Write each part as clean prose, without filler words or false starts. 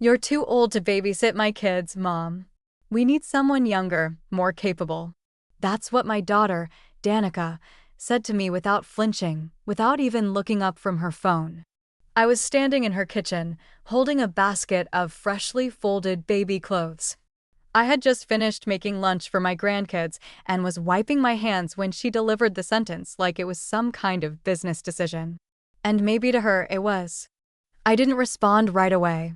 You're too old to babysit my kids, Mom. We need someone younger, more capable. That's what my daughter, Danica, said to me without flinching, without even looking up from her phone. I was standing in her kitchen, holding a basket of freshly folded baby clothes. I had just finished making lunch for my grandkids and was wiping my hands when she delivered the sentence like it was some kind of business decision. And maybe to her it was. I didn't respond right away.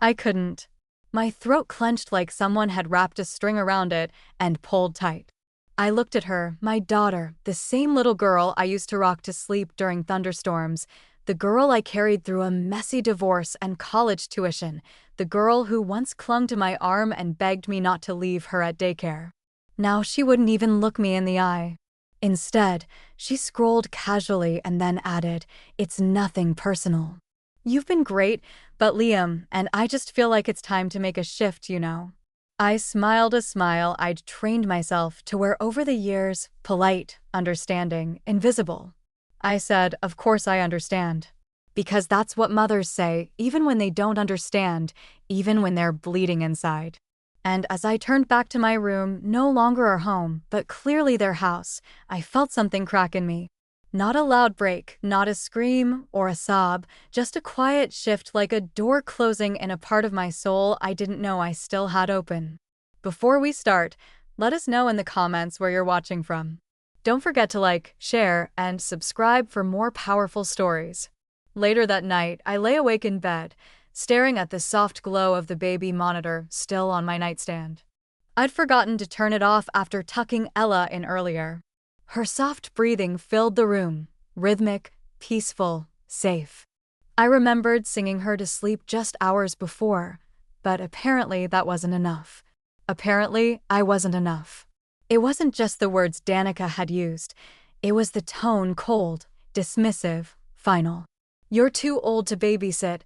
I couldn't. My throat clenched like someone had wrapped a string around it and pulled tight. I looked at her, my daughter, the same little girl I used to rock to sleep during thunderstorms, the girl I carried through a messy divorce and college tuition, the girl who once clung to my arm and begged me not to leave her at daycare. Now she wouldn't even look me in the eye. Instead, she scrolled casually and then added, "It's nothing personal. You've been great, but Liam and I just feel like it's time to make a shift, you know." I smiled a smile I'd trained myself to wear over the years, polite, understanding, invisible. I said, "Of course I understand." Because that's what mothers say, even when they don't understand, even when they're bleeding inside. And as I turned back to my room, no longer our home, but clearly their house, I felt something crack in me. Not a loud break, not a scream or a sob, just a quiet shift like a door closing in a part of my soul I didn't know I still had open. Before we start, let us know in the comments where you're watching from. Don't forget to like, share, and subscribe for more powerful stories. Later that night, I lay awake in bed, staring at the soft glow of the baby monitor still on my nightstand. I'd forgotten to turn it off after tucking Ella in earlier. Her soft breathing filled the room, rhythmic, peaceful, safe. I remembered singing her to sleep just hours before, but apparently that wasn't enough. Apparently, I wasn't enough. It wasn't just the words Danica had used. It was the tone, cold, dismissive, final. "You're too old to babysit,"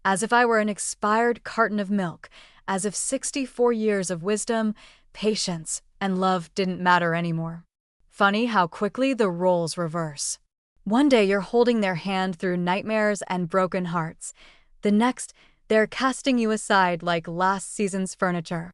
as if I were an expired carton of milk, as if 64 years of wisdom, patience, and love didn't matter anymore. Funny how quickly the roles reverse. One day you're holding their hand through nightmares and broken hearts. The next, they're casting you aside like last season's furniture.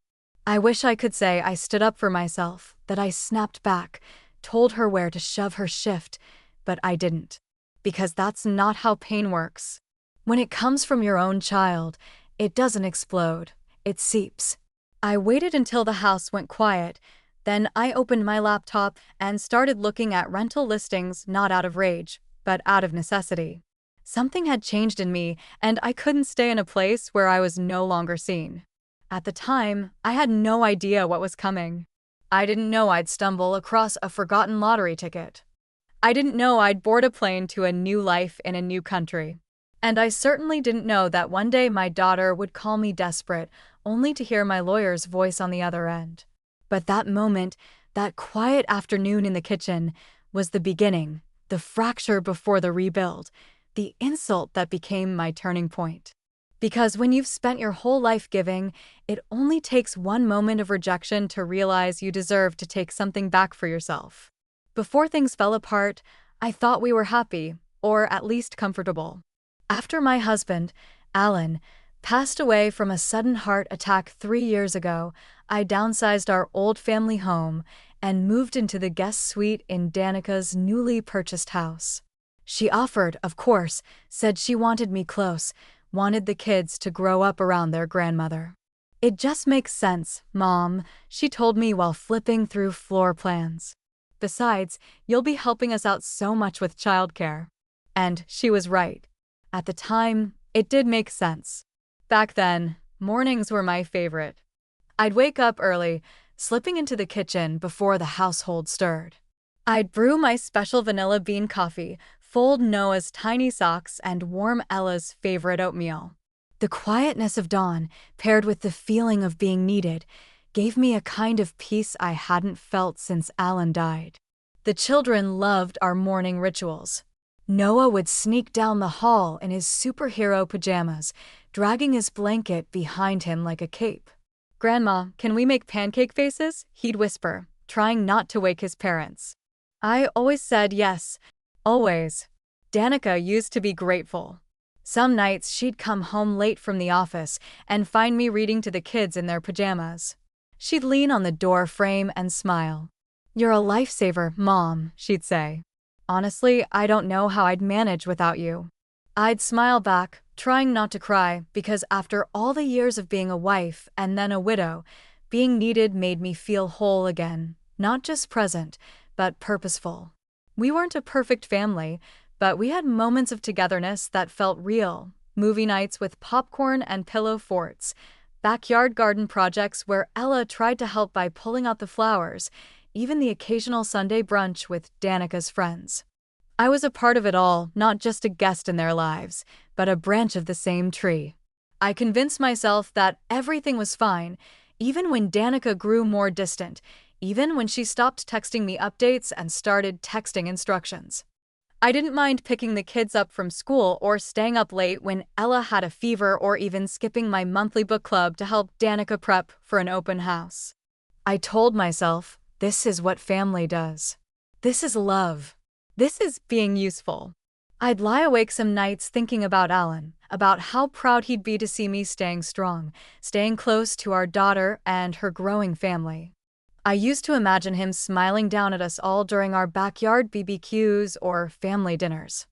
I wish I could say I stood up for myself, that I snapped back, told her where to shove her shift, but I didn't. Because that's not how pain works. When it comes from your own child, it doesn't explode, it seeps. I waited until the house went quiet, then I opened my laptop and started looking at rental listings not out of rage, but out of necessity. Something had changed in me, and I couldn't stay in a place where I was no longer seen. At the time, I had no idea what was coming. I didn't know I'd stumble across a forgotten lottery ticket. I didn't know I'd board a plane to a new life in a new country. And I certainly didn't know that one day my daughter would call me desperate, only to hear my lawyer's voice on the other end. But that moment, that quiet afternoon in the kitchen, was the beginning, the fracture before the rebuild, the insult that became my turning point. Because when you've spent your whole life giving, it only takes one moment of rejection to realize you deserve to take something back for yourself. Before things fell apart, I thought we were happy, or at least comfortable. After my husband, Alan, passed away from a sudden heart attack 3 years ago, I downsized our old family home and moved into the guest suite in Danica's newly purchased house. She offered, of course, said she wanted me close, wanted the kids to grow up around their grandmother. "It just makes sense, Mom," she told me while flipping through floor plans. "Besides, you'll be helping us out so much with childcare." And she was right. At the time, it did make sense. Back then, mornings were my favorite. I'd wake up early, slipping into the kitchen before the household stirred. I'd brew my special vanilla bean coffee, fold Noah's tiny socks, and warm Ella's favorite oatmeal. The quietness of dawn, paired with the feeling of being needed, gave me a kind of peace I hadn't felt since Alan died. The children loved our morning rituals. Noah would sneak down the hall in his superhero pajamas, dragging his blanket behind him like a cape. "Grandma, can we make pancake faces?" he'd whisper, trying not to wake his parents. I always said yes, always. Danica used to be grateful. Some nights she'd come home late from the office and find me reading to the kids in their pajamas. She'd lean on the door frame and smile. "You're a lifesaver, Mom," she'd say. "Honestly, I don't know how I'd manage without you." I'd smile back, trying not to cry, because after all the years of being a wife and then a widow, being needed made me feel whole again, not just present, but purposeful. We weren't a perfect family, but we had moments of togetherness that felt real. Movie nights with popcorn and pillow forts, backyard garden projects where Ella tried to help by pulling out the flowers, even the occasional Sunday brunch with Danica's friends. I was a part of it all, not just a guest in their lives, but a branch of the same tree. I convinced myself that everything was fine, even when Danica grew more distant, even when she stopped texting me updates and started texting instructions. I didn't mind picking the kids up from school or staying up late when Ella had a fever, or even skipping my monthly book club to help Danica prep for an open house. I told myself, this is what family does. This is love. This is being useful. I'd lie awake some nights thinking about Alan, about how proud he'd be to see me staying strong, staying close to our daughter and her growing family. I used to imagine him smiling down at us all during our backyard BBQs or family dinners.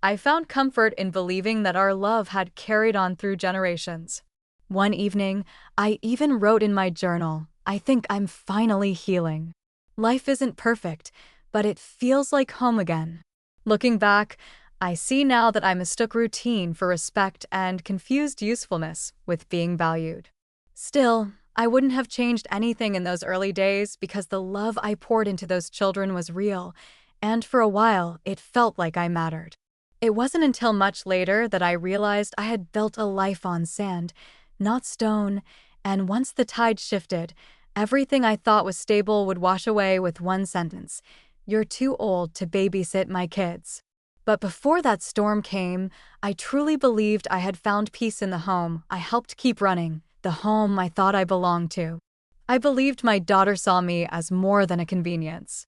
I found comfort in believing that our love had carried on through generations. One evening, I even wrote in my journal, "I think I'm finally healing. Life isn't perfect, but it feels like home again." Looking back, I see now that I mistook routine for respect and confused usefulness with being valued. Still, I wouldn't have changed anything in those early days because the love I poured into those children was real, and for a while, it felt like I mattered. It wasn't until much later that I realized I had built a life on sand, not stone, and once the tide shifted, everything I thought was stable would wash away with one sentence: "You're too old to babysit my kids." But before that storm came, I truly believed I had found peace in the home I helped keep running, the home I thought I belonged to. I believed my daughter saw me as more than a convenience.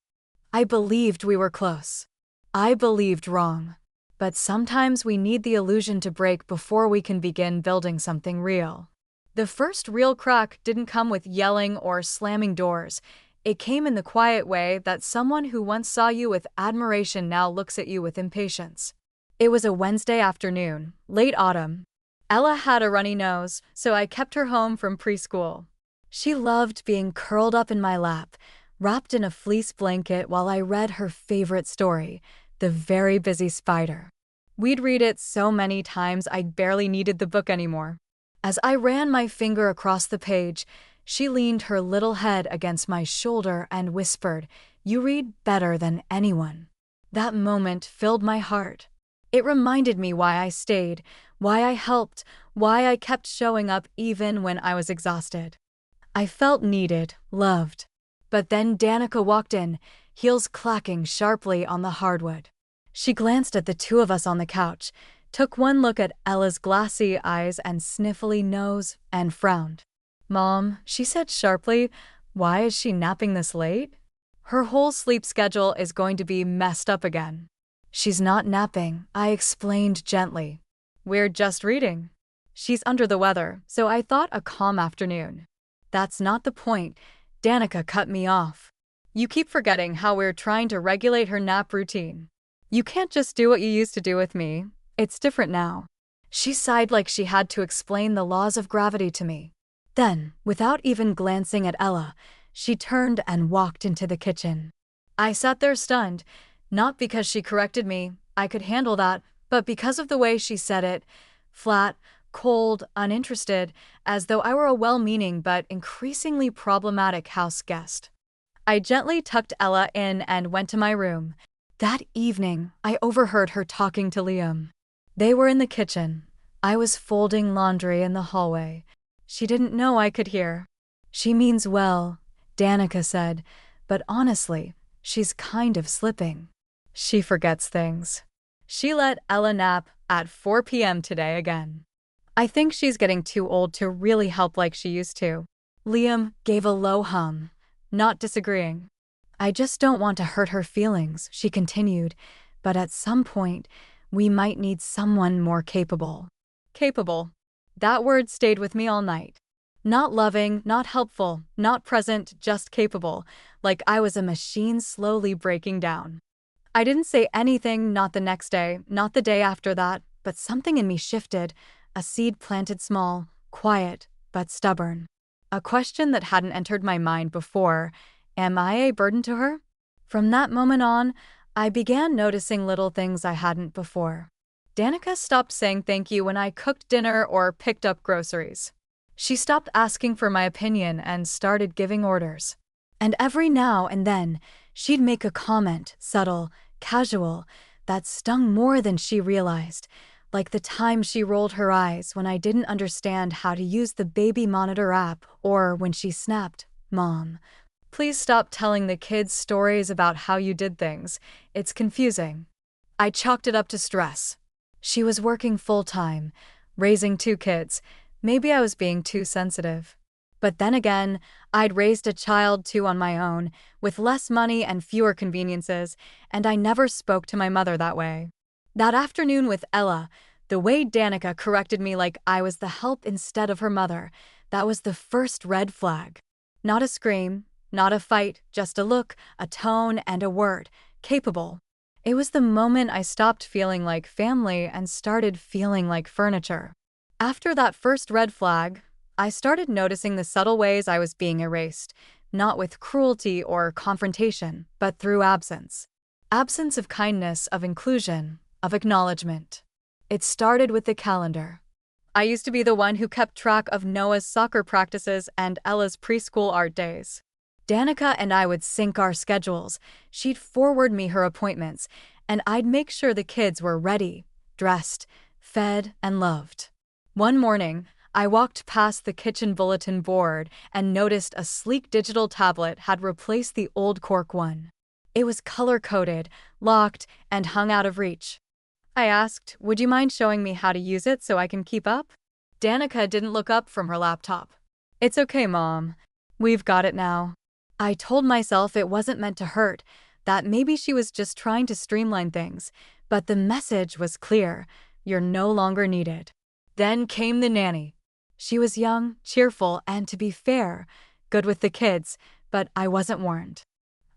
I believed we were close. I believed wrong. But sometimes we need the illusion to break before we can begin building something real. The first real crack didn't come with yelling or slamming doors. It came in the quiet way that someone who once saw you with admiration now looks at you with impatience. It was a Wednesday afternoon, late autumn. Ella had a runny nose, so I kept her home from preschool. She loved being curled up in my lap, wrapped in a fleece blanket while I read her favorite story, The Very Busy Spider. We'd read it so many times I barely needed the book anymore. As I ran my finger across the page, she leaned her little head against my shoulder and whispered, "You read better than anyone." That moment filled my heart. It reminded me why I stayed, why I helped, why I kept showing up even when I was exhausted. I felt needed, loved. But then Danica walked in, heels clacking sharply on the hardwood. She glanced at the two of us on the couch, took one look at Ella's glassy eyes and sniffly nose, and frowned. "Mom," she said sharply, "why is she napping this late? Her whole sleep schedule is going to be messed up again." "She's not napping," I explained gently. "We're just reading." "She's under the weather, so I thought a calm afternoon." "That's not the point," Danica cut me off. "You keep forgetting how we're trying to regulate her nap routine. You can't just do what you used to do with me. It's different now." She sighed like she had to explain the laws of gravity to me. Then, without even glancing at Ella, she turned and walked into the kitchen. I sat there stunned, not because she corrected me, I could handle that, but because of the way she said it, flat, cold, uninterested, as though I were a well-meaning but increasingly problematic house guest. I gently tucked Ella in and went to my room. That evening, I overheard her talking to Liam. They were in the kitchen. I was folding laundry in the hallway. She didn't know I could hear. "She means well," Danica said, "but honestly, she's kind of slipping. She forgets things." She let Ella nap at 4 p.m. today again. "I think she's getting too old to really help like she used to." Liam gave a low hum, not disagreeing. "I just don't want to hurt her feelings," she continued, "but at some point, We might need someone more capable. Capable. That word stayed with me all night. Not loving, not helpful, not present, just capable, like I was a machine slowly breaking down. I didn't say anything, not the next day, not the day after that, but something in me shifted, a seed planted small, quiet, but stubborn. A question that hadn't entered my mind before: am I a burden to her? From that moment on, I began noticing little things I hadn't before. Danica stopped saying thank you when I cooked dinner or picked up groceries. She stopped asking for my opinion and started giving orders. And every now and then, she'd make a comment, subtle, casual, that stung more than she realized, like the time she rolled her eyes when I didn't understand how to use the baby monitor app, or when she snapped, "Mom, please stop telling the kids stories about how you did things. It's confusing." I chalked it up to stress. She was working full-time, raising 2 kids. Maybe I was being too sensitive. But then again, I'd raised a child too on my own, with less money and fewer conveniences, and I never spoke to my mother that way. That afternoon with Ella, the way Danica corrected me like I was the help instead of her mother, that was the first red flag. Not a scream, not a fight, just a look, a tone, and a word: capable. It was the moment I stopped feeling like family and started feeling like furniture. After that first red flag, I started noticing the subtle ways I was being erased, not with cruelty or confrontation, but through absence. Absence of kindness, of inclusion, of acknowledgement. It started with the calendar. I used to be the one who kept track of Noah's soccer practices and Ella's preschool art days. Danica and I would sync our schedules. She'd forward me her appointments, and I'd make sure the kids were ready, dressed, fed, and loved. One morning, I walked past the kitchen bulletin board and noticed a sleek digital tablet had replaced the old cork one. It was color-coded, locked, and hung out of reach. I asked, "Would you mind showing me how to use it so I can keep up?" Danica didn't look up from her laptop. "It's okay, Mom. We've got it now." I told myself it wasn't meant to hurt, that maybe she was just trying to streamline things, but the message was clear: you're no longer needed. Then came the nanny. She was young, cheerful, and, to be fair, good with the kids, but I wasn't warned.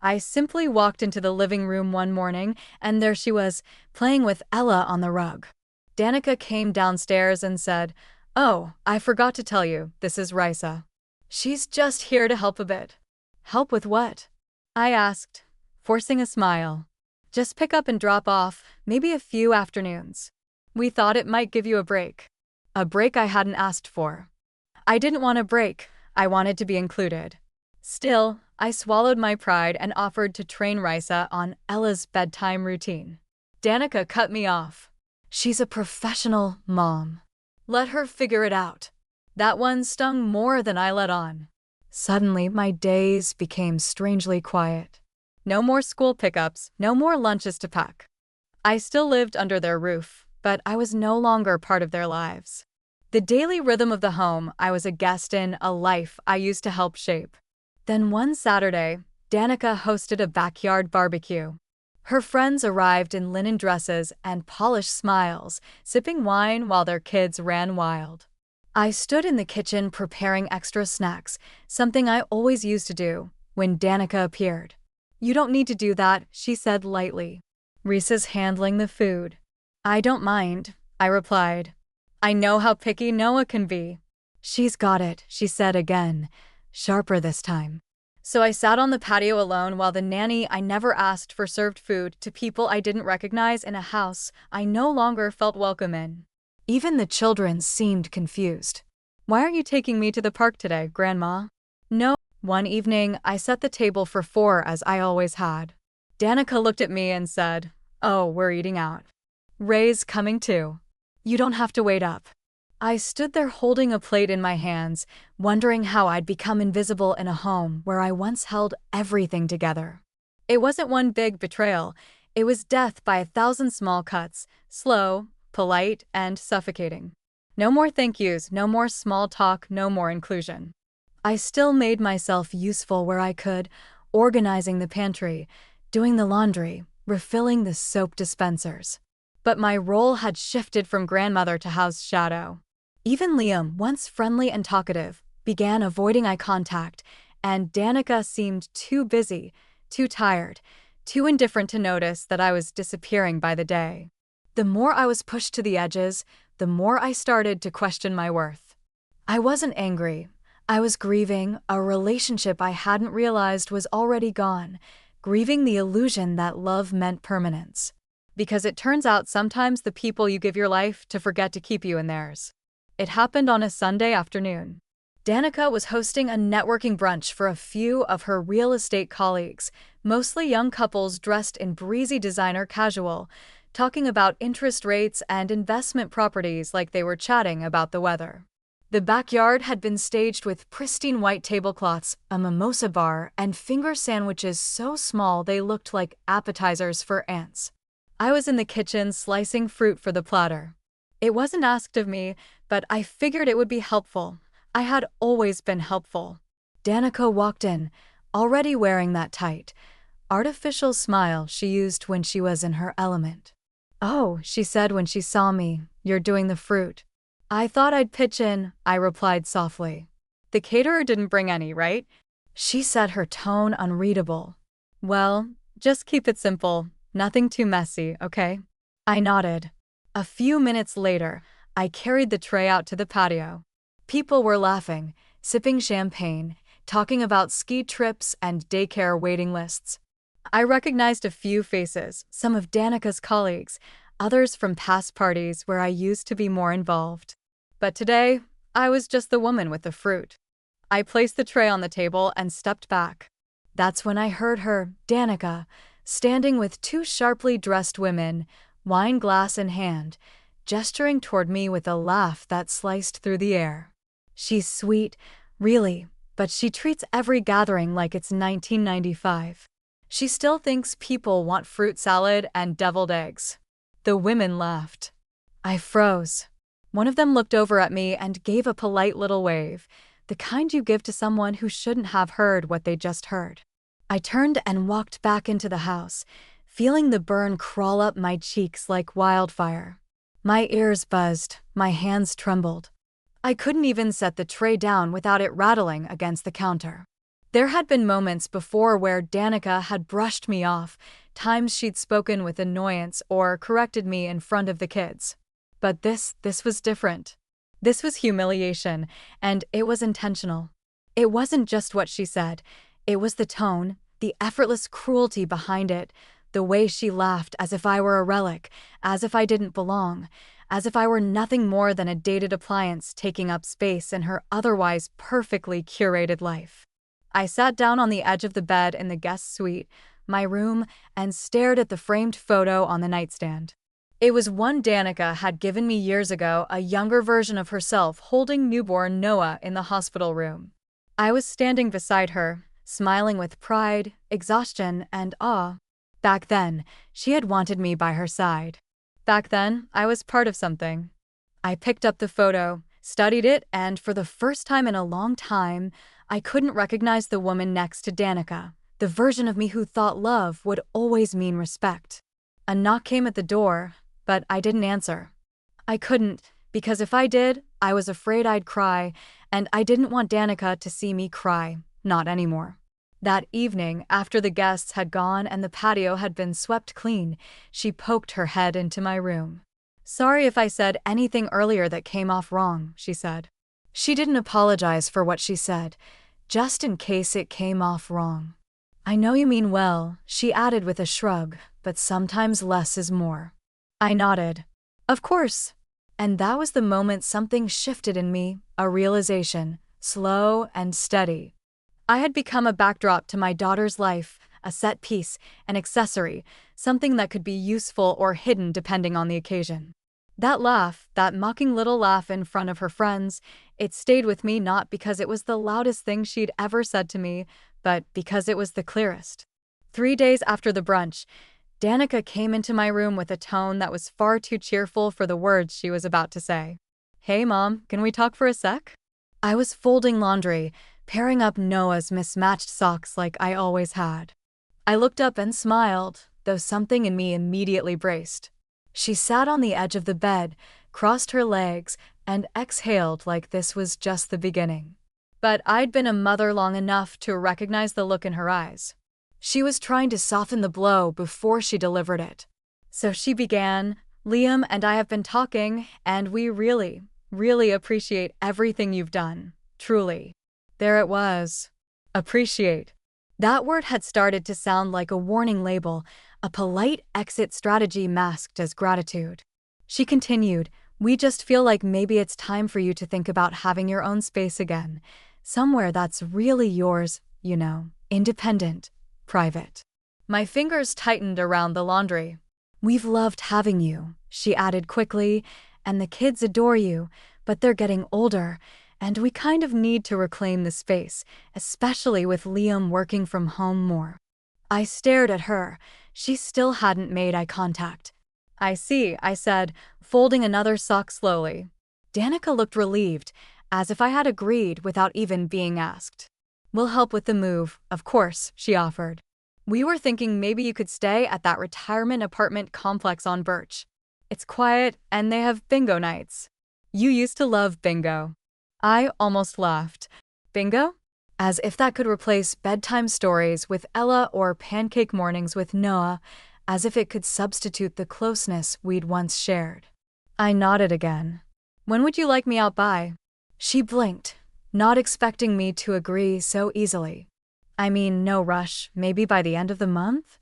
I simply walked into the living room one morning, and there she was, playing with Ella on the rug. Danica came downstairs and said, "Oh, I forgot to tell you, this is Risa. She's just here to help a bit." "Help with what?" I asked, forcing a smile. "Just pick up and drop off, maybe a few afternoons. We thought it might give you a break." A break I hadn't asked for. I didn't want a break, I wanted to be included. Still, I swallowed my pride and offered to train Risa on Ella's bedtime routine. Danica cut me off. "She's a professional, Mom. Let her figure it out." That one stung more than I let on. Suddenly, my days became strangely quiet. No more school pickups, no more lunches to pack. I still lived under their roof, but I was no longer part of their lives. The daily rhythm of the home I was a guest in, a life I used to help shape. Then one Saturday, Danica hosted a backyard barbecue. Her friends arrived in linen dresses and polished smiles, sipping wine while their kids ran wild. I stood in the kitchen preparing extra snacks, something I always used to do, when Danica appeared. "You don't need to do that," she said lightly. "Risa's handling the food." "I don't mind," I replied. "I know how picky Noah can be." "She's got it," she said again, sharper this time. So I sat on the patio alone while the nanny I never asked for served food to people I didn't recognize in a house I no longer felt welcome in. Even the children seemed confused. "Why aren't you taking me to the park today, Grandma?" "No." One evening, I set the table for 4 as I always had. Danica looked at me and said, "Oh, we're eating out. Ray's coming too. You don't have to wait up." I stood there holding a plate in my hands, wondering how I'd become invisible in a home where I once held everything together. It wasn't one big betrayal. It was death by 1,000 small cuts, slow, polite, and suffocating. No more thank yous, no more small talk, no more inclusion. I still made myself useful where I could, organizing the pantry, doing the laundry, refilling the soap dispensers. But my role had shifted from grandmother to house shadow. Even Liam, once friendly and talkative, began avoiding eye contact, and Danica seemed too busy, too tired, too indifferent to notice that I was disappearing by the day. The more I was pushed to the edges, the more I started to question my worth. I wasn't angry. I was grieving a relationship I hadn't realized was already gone, grieving the illusion that love meant permanence. Because it turns out sometimes the people you give your life to forget to keep you in theirs. It happened on a Sunday afternoon. Danica was hosting a networking brunch for a few of her real estate colleagues, mostly young couples dressed in breezy designer casual, talking about interest rates and investment properties like they were chatting about the weather. The backyard had been staged with pristine white tablecloths, a mimosa bar, and finger sandwiches so small they looked like appetizers for ants. I was in the kitchen slicing fruit for the platter. It wasn't asked of me, but I figured it would be helpful. I had always been helpful. Danica walked in, already wearing that tight, artificial smile she used when she was in her element. "Oh," she said when she saw me, "you're doing the fruit." "I thought I'd pitch in," I replied softly. "The caterer didn't bring any, right?" She said, her tone unreadable. "Well, just keep it simple, nothing too messy, okay?" I nodded. A few minutes later, I carried the tray out to the patio. People were laughing, sipping champagne, talking about ski trips and daycare waiting lists. I recognized a few faces, some of Danica's colleagues, others from past parties where I used to be more involved. But today, I was just the woman with the fruit. I placed the tray on the table and stepped back. That's when I heard her, Danica, standing with two sharply dressed women, wine glass in hand, gesturing toward me with a laugh that sliced through the air. "She's sweet, really, but she treats every gathering like it's 1995. She still thinks people want fruit salad and deviled eggs." The women laughed. I froze. One of them looked over at me and gave a polite little wave, the kind you give to someone who shouldn't have heard what they just heard. I turned and walked back into the house, feeling the burn crawl up my cheeks like wildfire. My ears buzzed, my hands trembled. I couldn't even set the tray down without it rattling against the counter. There had been moments before where Danica had brushed me off, times she'd spoken with annoyance or corrected me in front of the kids. But this was different. This was humiliation, and it was intentional. It wasn't just what she said. It was the tone, the effortless cruelty behind it, the way she laughed as if I were a relic, as if I didn't belong, as if I were nothing more than a dated appliance taking up space in her otherwise perfectly curated life. I sat down on the edge of the bed in the guest suite, my room, and stared at the framed photo on the nightstand. It was one Danica had given me years ago, a younger version of herself holding newborn Noah in the hospital room. I was standing beside her, smiling with pride, exhaustion, and awe. Back then, she had wanted me by her side. Back then, I was part of something. I picked up the photo, studied it, and for the first time in a long time, I couldn't recognize the woman next to Danica, the version of me who thought love would always mean respect. A knock came at the door, but I didn't answer. I couldn't, because if I did, I was afraid I'd cry, and I didn't want Danica to see me cry, not anymore. That evening, after the guests had gone and the patio had been swept clean, she poked her head into my room. "Sorry if I said anything earlier that came off wrong," she said. She didn't apologize for what she said, just in case it came off wrong. "I know you mean well," she added with a shrug, "but sometimes less is more." I nodded. "Of course." And that was the moment something shifted in me, a realization, slow and steady. I had become a backdrop to my daughter's life, a set piece, an accessory, something that could be useful or hidden depending on the occasion. That laugh, that mocking little laugh in front of her friends, it stayed with me not because it was the loudest thing she'd ever said to me, but because it was the clearest. 3 days after the brunch, Danica came into my room with a tone that was far too cheerful for the words she was about to say. "Hey, Mom, can we talk for a sec?" I was folding laundry, pairing up Noah's mismatched socks like I always had. I looked up and smiled, though something in me immediately braced. She sat on the edge of the bed, crossed her legs, and exhaled like this was just the beginning. But I'd been a mother long enough to recognize the look in her eyes. She was trying to soften the blow before she delivered it. So she began, "Liam and I have been talking, and we really, really appreciate everything you've done. Truly." There it was. Appreciate. That word had started to sound like a warning label, a polite exit strategy masked as gratitude. She continued, "We just feel like maybe it's time for you to think about having your own space again. Somewhere that's really yours, independent, private." My fingers tightened around the laundry. "We've loved having you," she added quickly, "and the kids adore you, but they're getting older, and we kind of need to reclaim the space, especially with Liam working from home more." I stared at her. She still hadn't made eye contact. "I see," I said, folding another sock slowly. Danica looked relieved, as if I had agreed without even being asked. "We'll help with the move, of course," she offered. "We were thinking maybe you could stay at that retirement apartment complex on Birch. It's quiet, and they have bingo nights. You used to love bingo." I almost laughed. Bingo? As if that could replace bedtime stories with Ella or pancake mornings with Noah, as if it could substitute the closeness we'd once shared. I nodded again. "When would you like me out by?" She blinked, not expecting me to agree so easily. "I mean, no rush, maybe by the end of the month?"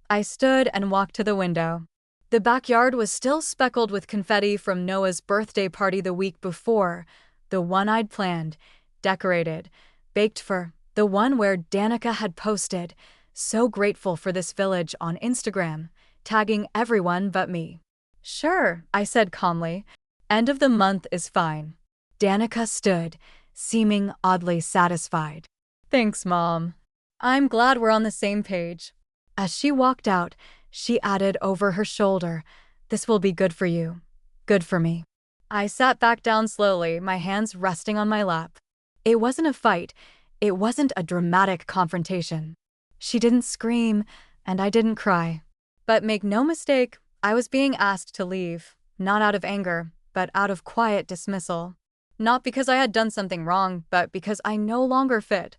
I stood and walked to the window. The backyard was still speckled with confetti from Noah's birthday party the week before, the one I'd planned, decorated, baked for, the one where Danica had posted, "So grateful for this village" on Instagram, tagging everyone but me. "Sure," I said calmly. "End of the month is fine." Danica stood, seeming oddly satisfied. "Thanks, Mom. I'm glad we're on the same page." As she walked out, she added over her shoulder, "This will be good for you. Good for me." I sat back down slowly, my hands resting on my lap. It wasn't a fight. It wasn't a dramatic confrontation. She didn't scream, and I didn't cry. But make no mistake, I was being asked to leave, not out of anger, but out of quiet dismissal. Not because I had done something wrong, but because I no longer fit.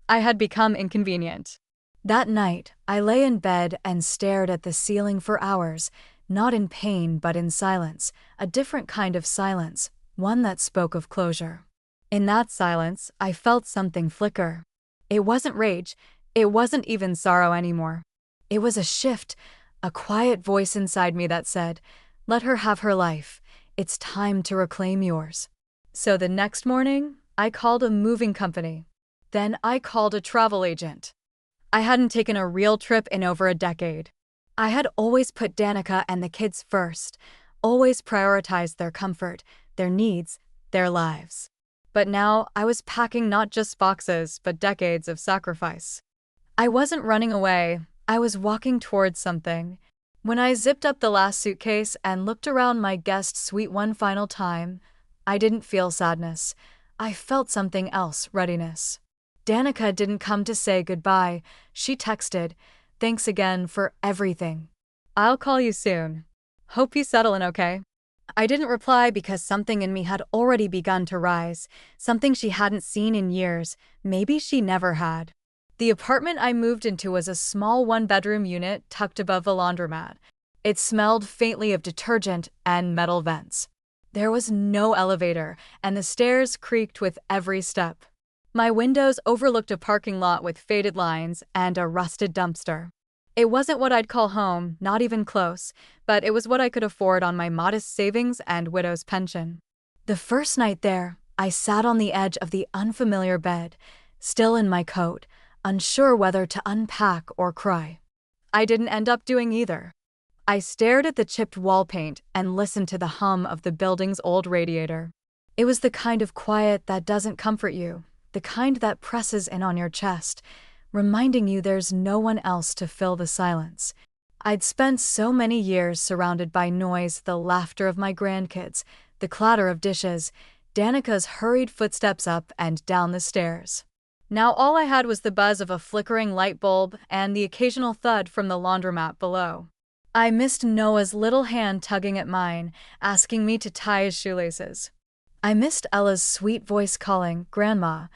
I had become inconvenient. That night, I lay in bed and stared at the ceiling for hours, not in pain but in silence, a different kind of silence, one that spoke of closure. In that silence, I felt something flicker. It wasn't rage, it wasn't even sorrow anymore. It was a shift, a quiet voice inside me that said, "Let her have her life. It's time to reclaim yours." So the next morning, I called a moving company. Then I called a travel agent. I hadn't taken a real trip in over a decade. I had always put Danica and the kids first, always prioritized their comfort, their needs, their lives. But now I was packing not just boxes, but decades of sacrifice. I wasn't running away, I was walking towards something. When I zipped up the last suitcase and looked around my guest suite one final time, I didn't feel sadness. I felt something else, readiness. Danica didn't come to say goodbye. She texted, "Thanks again for everything. I'll call you soon. Hope you settle in okay." I didn't reply because something in me had already begun to rise, something she hadn't seen in years, maybe she never had. The apartment I moved into was a small one-bedroom unit tucked above a laundromat. It smelled faintly of detergent and metal vents. There was no elevator, and the stairs creaked with every step. My windows overlooked a parking lot with faded lines and a rusted dumpster. It wasn't what I'd call home, not even close, but it was what I could afford on my modest savings and widow's pension. The first night there, I sat on the edge of the unfamiliar bed, still in my coat, unsure whether to unpack or cry. I didn't end up doing either. I stared at the chipped wall paint and listened to the hum of the building's old radiator. It was the kind of quiet that doesn't comfort you, the kind that presses in on your chest, reminding you there's no one else to fill the silence. I'd spent so many years surrounded by noise, the laughter of my grandkids, the clatter of dishes, Danica's hurried footsteps up and down the stairs. Now all I had was the buzz of a flickering light bulb and the occasional thud from the laundromat below. I missed Noah's little hand tugging at mine, asking me to tie his shoelaces. I missed Ella's sweet voice calling, "Grandma,"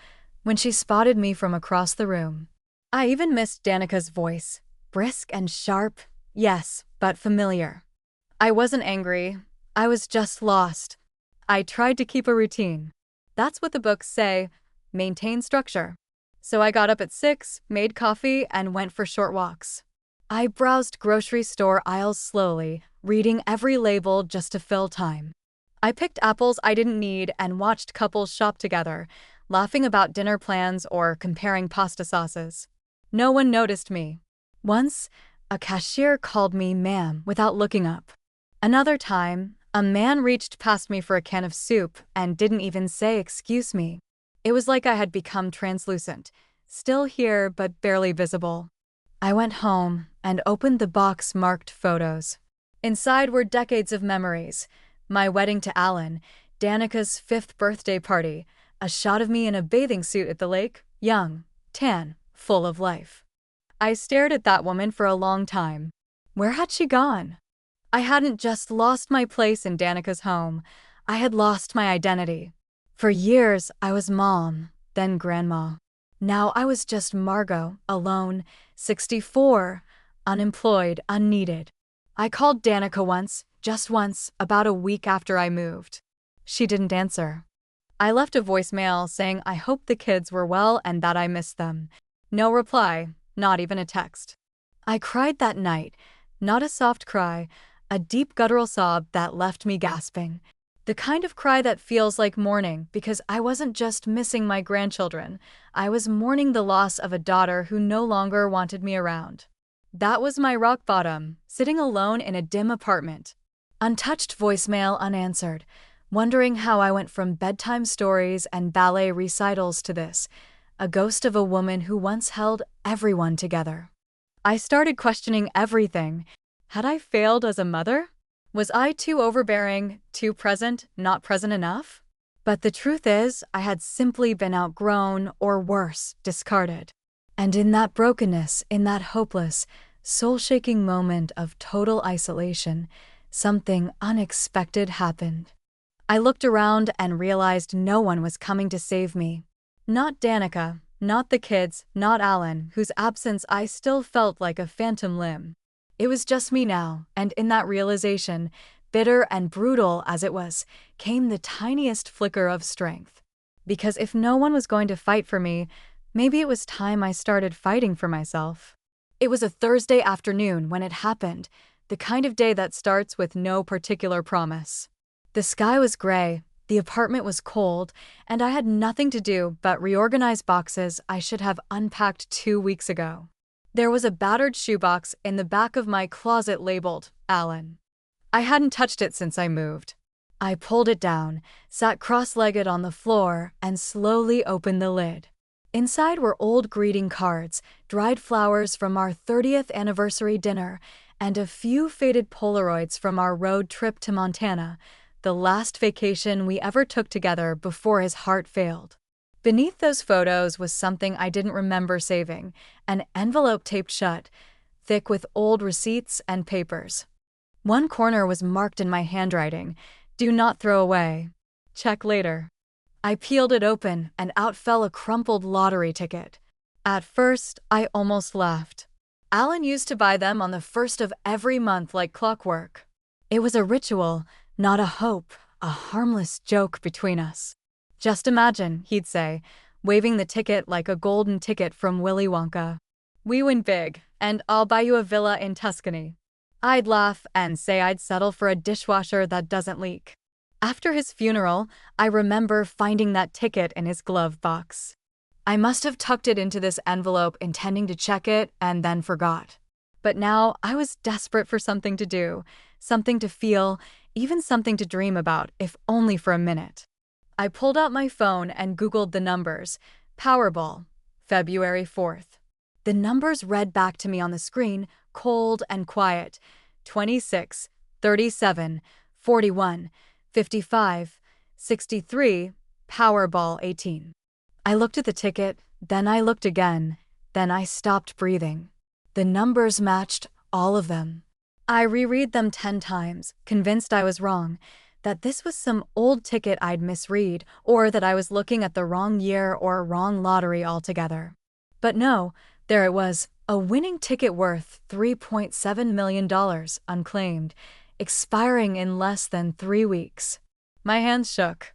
when she spotted me from across the room. I even missed Danica's voice, brisk and sharp, yes, but familiar. I wasn't angry. I was just lost. I tried to keep a routine. That's what the books say, maintain structure. So I got up at 6, made coffee, and went for short walks. I browsed grocery store aisles slowly, reading every label just to fill time. I picked apples I didn't need and watched couples shop together, laughing about dinner plans or comparing pasta sauces. No one noticed me. Once, a cashier called me ma'am without looking up. Another time, a man reached past me for a can of soup and didn't even say excuse me. It was like I had become translucent, still here but barely visible. I went home and opened the box marked photos. Inside were decades of memories. My wedding to Alan, Danica's 5th birthday party, a shot of me in a bathing suit at the lake, young, tan, full of life. I stared at that woman for a long time. Where had she gone? I hadn't just lost my place in Danica's home, I had lost my identity. For years, I was mom, then grandma. Now I was just Margot, alone, 64, unemployed, unneeded. I called Danica once, just once, about a week after I moved. She didn't answer. I left a voicemail saying I hoped the kids were well and that I missed them. No reply, not even a text. I cried that night, not a soft cry, a deep guttural sob that left me gasping. The kind of cry that feels like mourning because I wasn't just missing my grandchildren, I was mourning the loss of a daughter who no longer wanted me around. That was my rock bottom, sitting alone in a dim apartment. Untouched voicemail unanswered, wondering how I went from bedtime stories and ballet recitals to this, a ghost of a woman who once held everyone together. I started questioning everything. Had I failed as a mother? Was I too overbearing, too present, not present enough? But the truth is, I had simply been outgrown, or worse, discarded. And in that brokenness, in that hopeless, soul-shaking moment of total isolation, something unexpected happened. I looked around and realized no one was coming to save me. Not Danica, not the kids, not Alan, whose absence I still felt like a phantom limb. It was just me now, and in that realization, bitter and brutal as it was, came the tiniest flicker of strength. Because if no one was going to fight for me, maybe it was time I started fighting for myself. It was a Thursday afternoon when it happened, the kind of day that starts with no particular promise. The sky was gray, the apartment was cold, and I had nothing to do but reorganize boxes I should have unpacked 2 weeks ago. There was a battered shoebox in the back of my closet labeled Alan. I hadn't touched it since I moved. I pulled it down, sat cross-legged on the floor, and slowly opened the lid. Inside were old greeting cards, dried flowers from our 30th anniversary dinner, and a few faded Polaroids from our road trip to Montana, the last vacation we ever took together before his heart failed. Beneath those photos was something I didn't remember saving, an envelope taped shut, thick with old receipts and papers. One corner was marked in my handwriting, "Do not throw away. Check later." I peeled it open, and out fell a crumpled lottery ticket. At first, I almost laughed. Alan used to buy them on the 1st of every month like clockwork. It was a ritual, not a hope, a harmless joke between us. "Just imagine," he'd say, waving the ticket like a golden ticket from Willy Wonka. "We win big, and I'll buy you a villa in Tuscany." I'd laugh and say I'd settle for a dishwasher that doesn't leak. After his funeral, I remember finding that ticket in his glove box. I must have tucked it into this envelope intending to check it and then forgot. But now I was desperate for something to do, something to feel, even something to dream about, if only for a minute. I pulled out my phone and Googled the numbers. Powerball, February 4th. The numbers read back to me on the screen, cold and quiet. 26, 37, 41, 55, 63, Powerball 18. I looked at the ticket, then I looked again, then I stopped breathing. The numbers matched, all of them. I reread them 10 times, convinced I was wrong, that this was some old ticket I'd misread, or that I was looking at the wrong year or wrong lottery altogether. But no, there it was, a winning ticket worth $3.7 million, unclaimed, expiring in less than 3 weeks. My hands shook.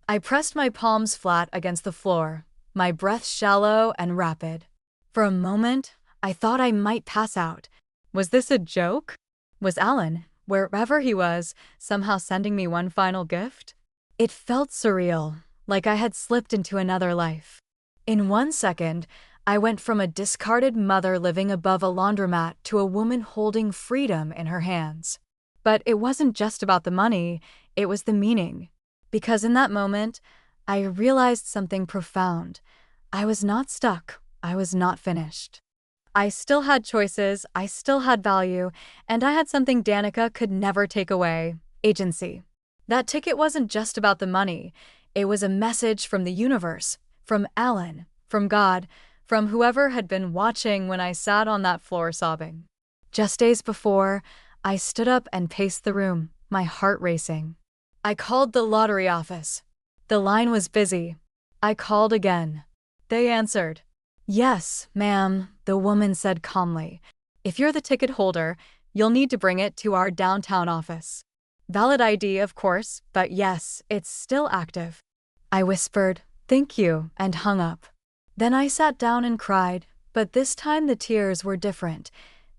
I pressed my palms flat against the floor, my breath shallow and rapid. For a moment, I thought I might pass out. Was this a joke? Was Alan, wherever he was, somehow sending me one final gift? It felt surreal, like I had slipped into another life. In 1 second, I went from a discarded mother living above a laundromat to a woman holding freedom in her hands. But it wasn't just about the money, it was the meaning. Because in that moment, I realized something profound. I was not stuck. I was not finished. I still had choices, I still had value, and I had something Danica could never take away: agency. That ticket wasn't just about the money. It was a message from the universe, from Alan, from God, from whoever had been watching when I sat on that floor sobbing. Just days before, I stood up and paced the room, my heart racing. I called the lottery office. The line was busy. I called again. They answered. "Yes, ma'am," the woman said calmly. "If you're the ticket holder, you'll need to bring it to our downtown office. Valid ID, of course, but yes, it's still active." I whispered, "Thank you," and hung up. Then I sat down and cried, but this time the tears were different.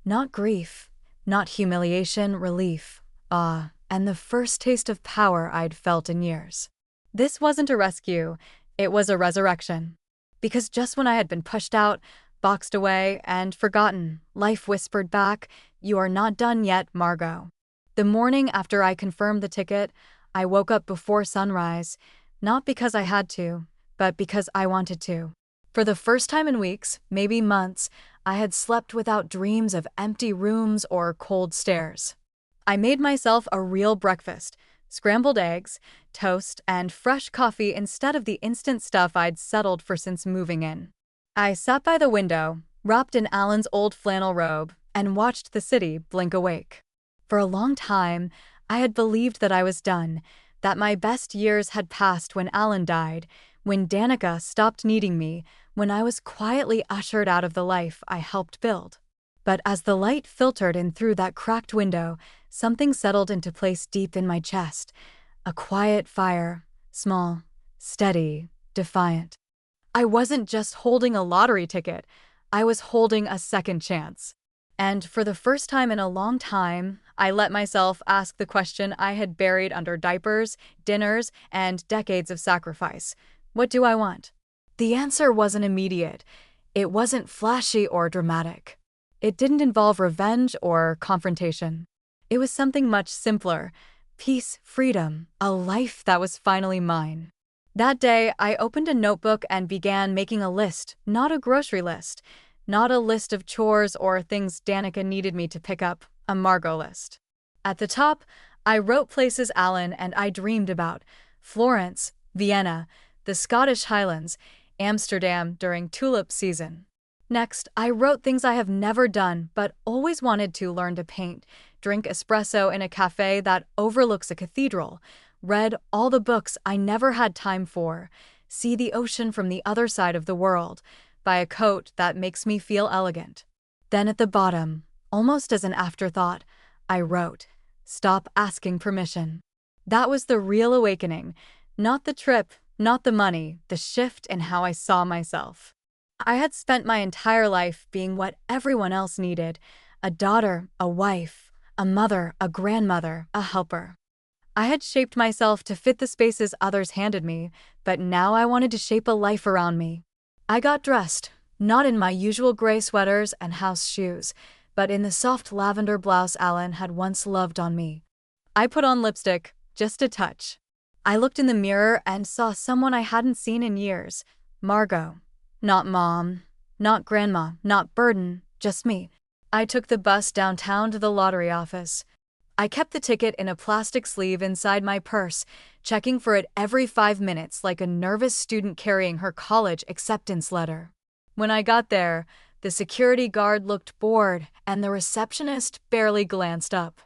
Not grief, not humiliation, relief, awe, and the first taste of power I'd felt in years. This wasn't a rescue, it was a resurrection. Because just when I had been pushed out, boxed away, and forgotten, life whispered back, "You are not done yet, Margot." The morning after I confirmed the ticket, I woke up before sunrise, not because I had to, but because I wanted to. For the first time in weeks, maybe months, I had slept without dreams of empty rooms or cold stares. I made myself a real breakfast: scrambled eggs, toast, and fresh coffee instead of the instant stuff I'd settled for since moving in. I sat by the window, wrapped in Alan's old flannel robe, and watched the city blink awake. For a long time, I had believed that I was done, that my best years had passed when Alan died, when Danica stopped needing me, when I was quietly ushered out of the life I helped build. But as the light filtered in through that cracked window, something settled into place deep in my chest. A quiet fire, small, steady, defiant. I wasn't just holding a lottery ticket, I was holding a second chance. And for the first time in a long time, I let myself ask the question I had buried under diapers, dinners, and decades of sacrifice: what do I want? The answer wasn't immediate. It wasn't flashy or dramatic. It didn't involve revenge or confrontation. It was something much simpler: peace, freedom, a life that was finally mine. That day, I opened a notebook and began making a list, not a grocery list, not a list of chores or things Danica needed me to pick up, a Margot list. At the top, I wrote places Alan and I dreamed about: Florence, Vienna, the Scottish Highlands, Amsterdam during tulip season. Next, I wrote things I have never done but always wanted to: learn to paint, drink espresso in a cafe that overlooks a cathedral, read all the books I never had time for, see the ocean from the other side of the world, buy a coat that makes me feel elegant. Then at the bottom, almost as an afterthought, I wrote, stop asking permission. That was the real awakening, not the trip, not the money, the shift in how I saw myself. I had spent my entire life being what everyone else needed: a daughter, a wife, a mother, a grandmother, a helper. I had shaped myself to fit the spaces others handed me, but now I wanted to shape a life around me. I got dressed, not in my usual gray sweaters and house shoes, but in the soft lavender blouse Alan had once loved on me. I put on lipstick, just a touch. I looked in the mirror and saw someone I hadn't seen in years: Margot. Not mom, not grandma, not burden, just me. I took the bus downtown to the lottery office. I kept the ticket in a plastic sleeve inside my purse, checking for it every 5 minutes like a nervous student carrying her college acceptance letter. When I got there, The security guard looked bored, and the receptionist barely glanced up.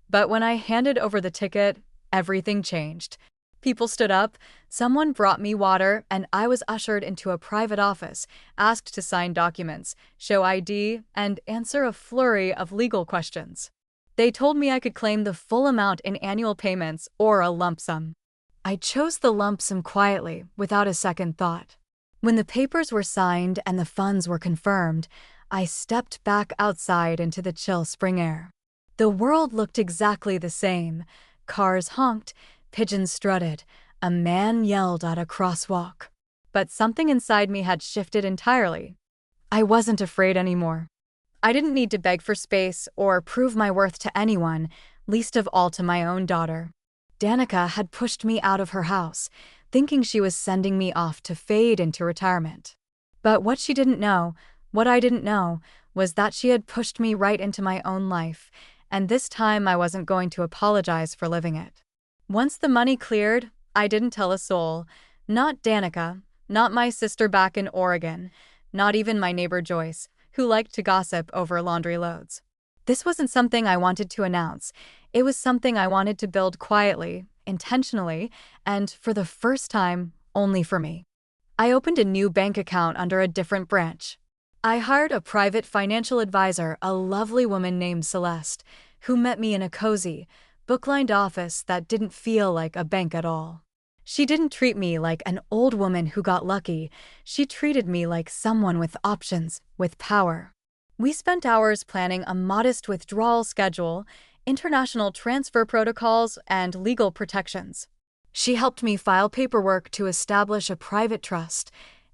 But when I handed over the ticket, everything changed. People stood up, someone brought me water, and I was ushered into a private office, asked to sign documents, show ID, and answer a flurry of legal questions. They told me I could claim the full amount in annual payments or a lump sum. I chose the lump sum quietly, without a second thought. When the papers were signed and the funds were confirmed, I stepped back outside into the chill spring air. The world looked exactly the same. Cars honked, pigeons strutted, a man yelled at a crosswalk. But something inside me had shifted entirely. I wasn't afraid anymore. I didn't need to beg for space or prove my worth to anyone, least of all to my own daughter. Danica had pushed me out of her house, thinking she was sending me off to fade into retirement. But what I didn't know, was that she had pushed me right into my own life, and this time I wasn't going to apologize for living it. Once the money cleared, I didn't tell a soul. Not Danica, not my sister back in Oregon, not even my neighbor Joyce, who liked to gossip over laundry loads. This wasn't something I wanted to announce. It was something I wanted to build quietly, intentionally, and for the first time, only for me. I opened a new bank account under a different branch. I hired a private financial advisor, a lovely woman named Celeste, who met me in a cozy, book-lined office that didn't feel like a bank at all. She didn't treat me like an old woman who got lucky. She treated me like someone with options, with power. We spent hours planning a modest withdrawal schedule, international transfer protocols, and legal protections. She helped me file paperwork to establish a private trust,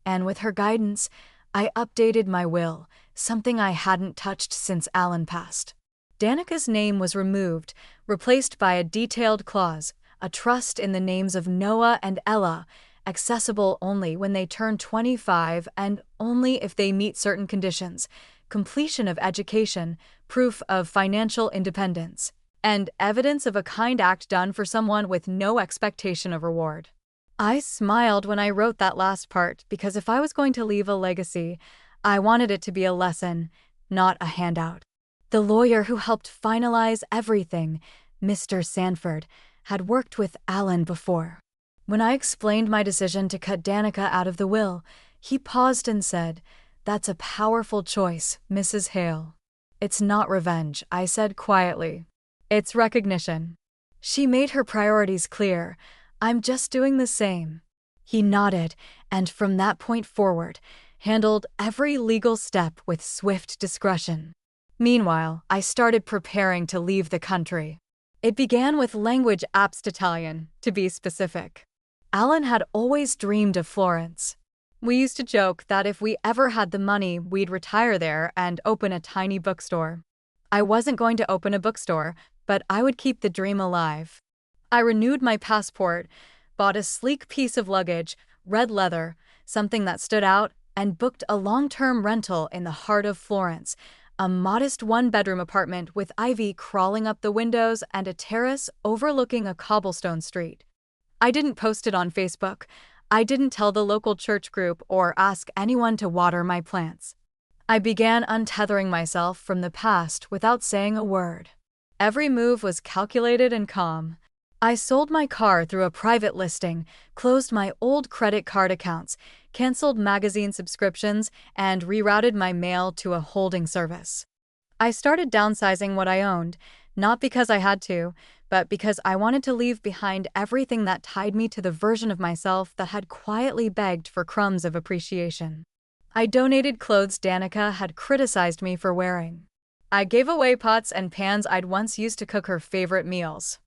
and with her guidance, I updated my will, something I hadn't touched since Alan passed. Danica's name was removed, replaced by a detailed clause, a trust in the names of Noah and Ella, accessible only when they turn 25 and only if they meet certain conditions: completion of education, proof of financial independence, and evidence of a kind act done for someone with no expectation of reward. I smiled when I wrote that last part because if I was going to leave a legacy, I wanted it to be a lesson, not a handout. The lawyer who helped finalize everything, Mr. Sanford, had worked with Alan before. When I explained my decision to cut Danica out of the will, he paused and said, "That's a powerful choice, Mrs. Hale." "It's not revenge," I said quietly. "It's recognition." She made her priorities clear. "I'm just doing the same." He nodded, and from that point forward, handled every legal step with swift discretion. Meanwhile, I started preparing to leave the country. It began with language Italian, to be specific. Alan had always dreamed of Florence. We used to joke that if we ever had the money, we'd retire there and open a tiny bookstore. I wasn't going to open a bookstore, but I would keep the dream alive. I renewed my passport, bought a sleek piece of luggage, red leather, something that stood out, and booked a long-term rental in the heart of Florence, a modest one-bedroom apartment with ivy crawling up the windows and a terrace overlooking a cobblestone street. I didn't post it on Facebook. I didn't tell the local church group or ask anyone to water my plants. I began untethering myself from the past without saying a word. Every move was calculated and calm. I sold my car through a private listing, closed my old credit card accounts, canceled magazine subscriptions, and rerouted my mail to a holding service. I started downsizing what I owned, not because I had to, but because I wanted to leave behind everything that tied me to the version of myself that had quietly begged for crumbs of appreciation. I donated clothes Danica had criticized me for wearing. I gave away pots and pans I'd once used to cook her favorite meals.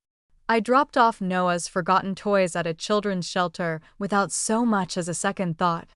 I dropped off Noah's forgotten toys at a children's shelter without so much as a second thought.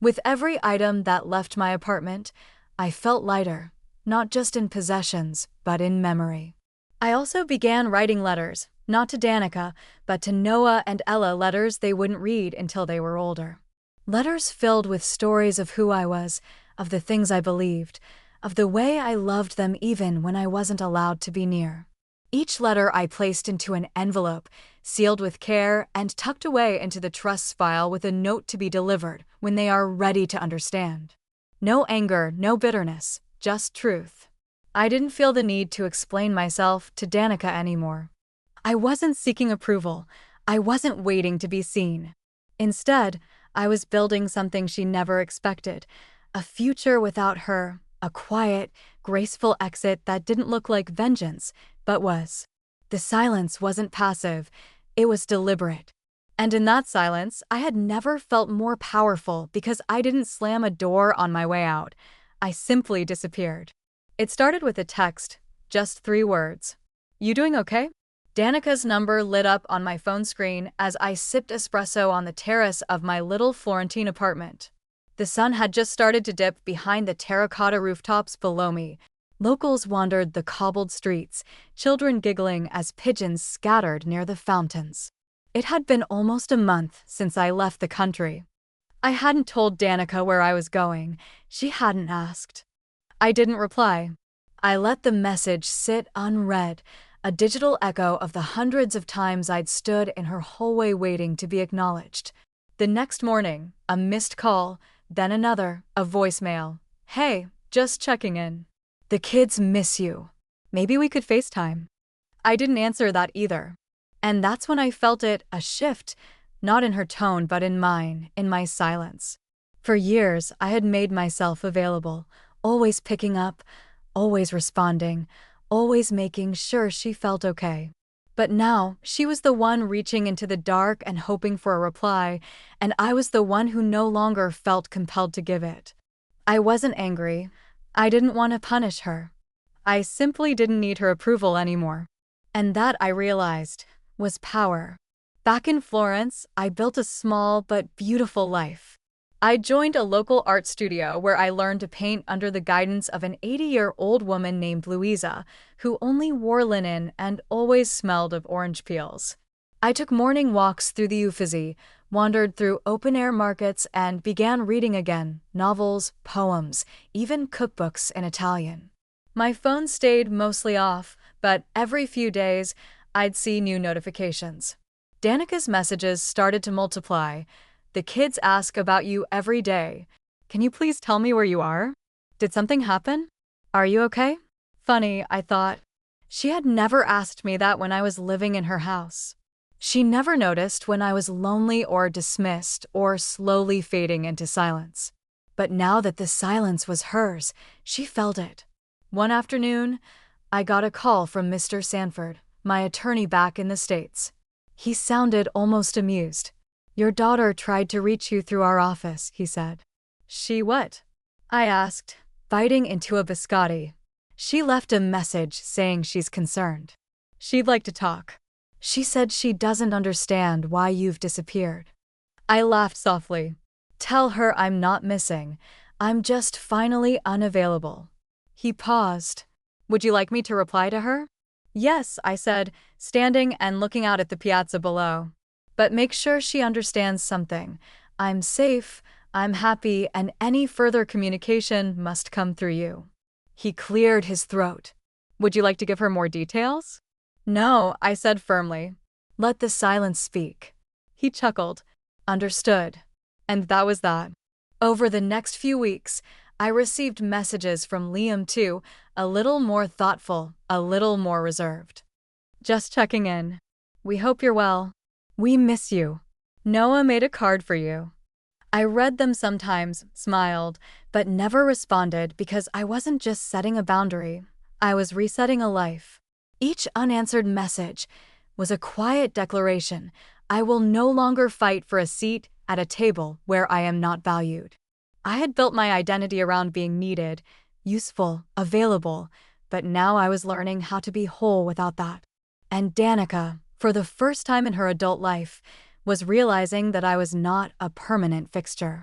With every item that left my apartment, I felt lighter, not just in possessions, but in memory. I also began writing letters, not to Danica, but to Noah and Ella, letters they wouldn't read until they were older. Letters filled with stories of who I was, of the things I believed, of the way I loved them even when I wasn't allowed to be near. Each letter I placed into an envelope, sealed with care, and tucked away into the trusts file with a note to be delivered when they are ready to understand. No anger, no bitterness, just truth. I didn't feel the need to explain myself to Danica anymore. I wasn't seeking approval. I wasn't waiting to be seen. Instead, I was building something she never expected. A future without her, a quiet, graceful exit that didn't look like vengeance, but was. The silence wasn't passive, it was deliberate. And in that silence, I had never felt more powerful because I didn't slam a door on my way out. I simply disappeared. It started with a text, just 3 words. You doing okay? Danica's number lit up on my phone screen as I sipped espresso on the terrace of my little Florentine apartment. The sun had just started to dip behind the terracotta rooftops below me. Locals wandered the cobbled streets, children giggling as pigeons scattered near the fountains. It had been almost a month since I left the country. I hadn't told Danica where I was going. She hadn't asked. I didn't reply. I let the message sit unread, a digital echo of the hundreds of times I'd stood in her hallway waiting to be acknowledged. The next morning, a missed call, then another, a voicemail. Hey, just checking in. The kids miss you. Maybe we could FaceTime. I didn't answer that either. And that's when I felt it, a shift, not in her tone but in mine, in my silence. For years, I had made myself available, always picking up, always responding, always making sure she felt okay. But now, she was the one reaching into the dark and hoping for a reply, and I was the one who no longer felt compelled to give it. I wasn't angry. I didn't want to punish her. I simply didn't need her approval anymore. And that, I realized, was power. Back in Florence, I built a small but beautiful life. I joined a local art studio where I learned to paint under the guidance of an 80-year-old woman named Louisa, who only wore linen and always smelled of orange peels. I took morning walks through the Uffizi, wandered through open-air markets, and began reading again, novels, poems, even cookbooks in Italian. My phone stayed mostly off, but every few days, I'd see new notifications. Danica's messages started to multiply. The kids ask about you every day. Can you please tell me where you are? Did something happen? Are you okay? Funny, I thought. She had never asked me that when I was living in her house. She never noticed when I was lonely or dismissed or slowly fading into silence. But now that the silence was hers, she felt it. One afternoon, I got a call from Mr. Sanford, my attorney back in the States. He sounded almost amused. Your daughter tried to reach you through our office, he said. She what? I asked, biting into a biscotti. She left a message saying she's concerned. She'd like to talk. She said she doesn't understand why you've disappeared. I laughed softly. Tell her I'm not missing. I'm just finally unavailable. He paused. Would you like me to reply to her? Yes, I said, standing and looking out at the piazza below. But make sure she understands something. I'm safe, I'm happy, and any further communication must come through you. He cleared his throat. Would you like to give her more details? No, I said firmly. Let the silence speak. He chuckled. Understood. And that was that. Over the next few weeks, I received messages from Liam too, a little more thoughtful, a little more reserved. Just checking in. We hope you're well. We miss you. Noah made a card for you. I read them sometimes, smiled, but never responded because I wasn't just setting a boundary. I was resetting a life. Each unanswered message was a quiet declaration. I will no longer fight for a seat at a table where I am not valued. I had built my identity around being needed, useful, available, but now I was learning how to be whole without that. And Danica, for the first time in her adult life, was realizing that I was not a permanent fixture.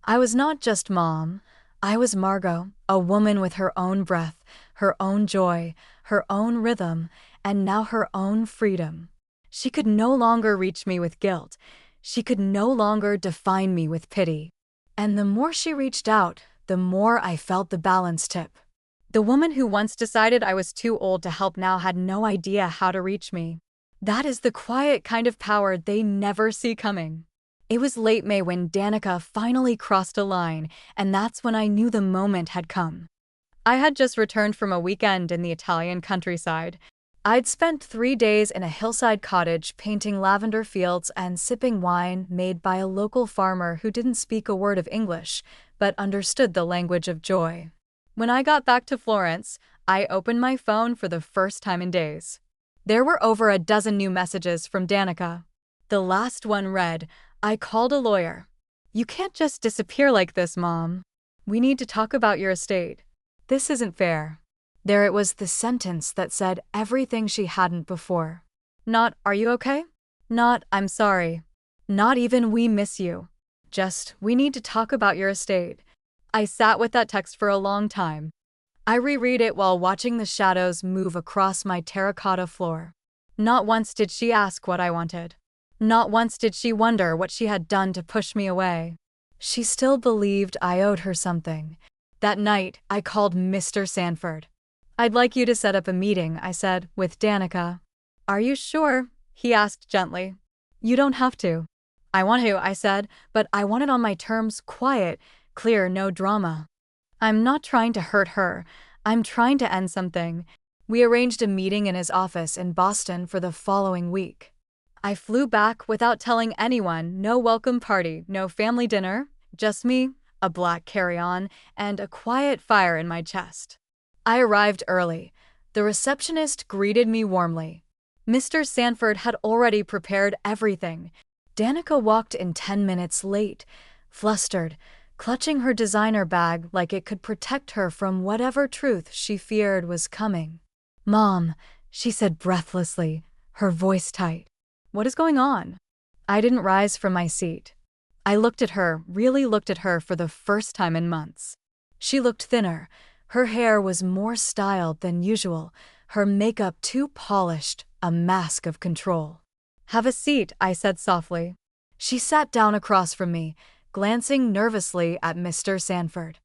I was not just mom. I was Margot, a woman with her own breath, her own joy, her own rhythm, and now her own freedom. She could no longer reach me with guilt. She could no longer define me with pity. And the more she reached out, the more I felt the balance tip. The woman who once decided I was too old to help now had no idea how to reach me. That is the quiet kind of power they never see coming. It was late May when Danica finally crossed a line, and that's when I knew the moment had come. I had just returned from a weekend in the Italian countryside. I'd spent 3 days in a hillside cottage painting lavender fields and sipping wine made by a local farmer who didn't speak a word of English, but understood the language of joy. When I got back to Florence, I opened my phone for the first time in days. There were over a dozen new messages from Danica. The last one read, "I called a lawyer. You can't just disappear like this, Mom. We need to talk about your estate. This isn't fair." There it was, the sentence that said everything she hadn't before. Not, "Are you okay?" Not, "I'm sorry." Not even, "We miss you." Just, "We need to talk about your estate." I sat with that text for a long time. I reread it while watching the shadows move across my terracotta floor. Not once did she ask what I wanted. Not once did she wonder what she had done to push me away. She still believed I owed her something. That night, I called Mr. Sanford. "I'd like you to set up a meeting," I said, "with Danica." "Are you sure?" he asked gently. "You don't have to." "I want to," I said, "but I want it on my terms, quiet, clear, no drama." "I'm not trying to hurt her. I'm trying to end something." We arranged a meeting in his office in Boston for the following week. I flew back without telling anyone, no welcome party, no family dinner, just me, a black carry-on, and a quiet fire in my chest. I arrived early. The receptionist greeted me warmly. Mr. Sanford had already prepared everything. Danica walked in 10 minutes late, flustered, clutching her designer bag like it could protect her from whatever truth she feared was coming. "Mom," she said breathlessly, her voice tight. "What is going on?" I didn't rise from my seat. I looked at her, really looked at her for the first time in months. She looked thinner. Her hair was more styled than usual, her makeup too polished, a mask of control. "Have a seat," I said softly. She sat down across from me, glancing nervously at Mr. Sanford.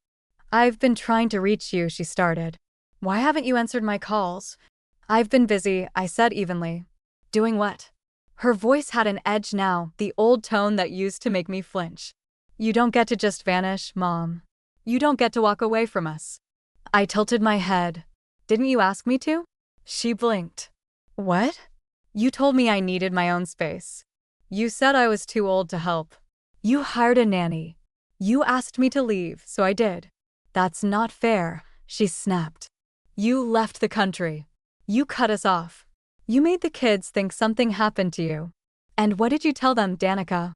"I've been trying to reach you," she started. "Why haven't you answered my calls?" "I've been busy," I said evenly. "Doing what?" Her voice had an edge now, the old tone that used to make me flinch. "You don't get to just vanish, Mom. You don't get to walk away from us." I tilted my head. "Didn't you ask me to?" She blinked. "What?" "You told me I needed my own space. You said I was too old to help. You hired a nanny. You asked me to leave, so I did." "That's not fair," she snapped. "You left the country. You cut us off. You made the kids think something happened to you." "And what did you tell them, Danica?"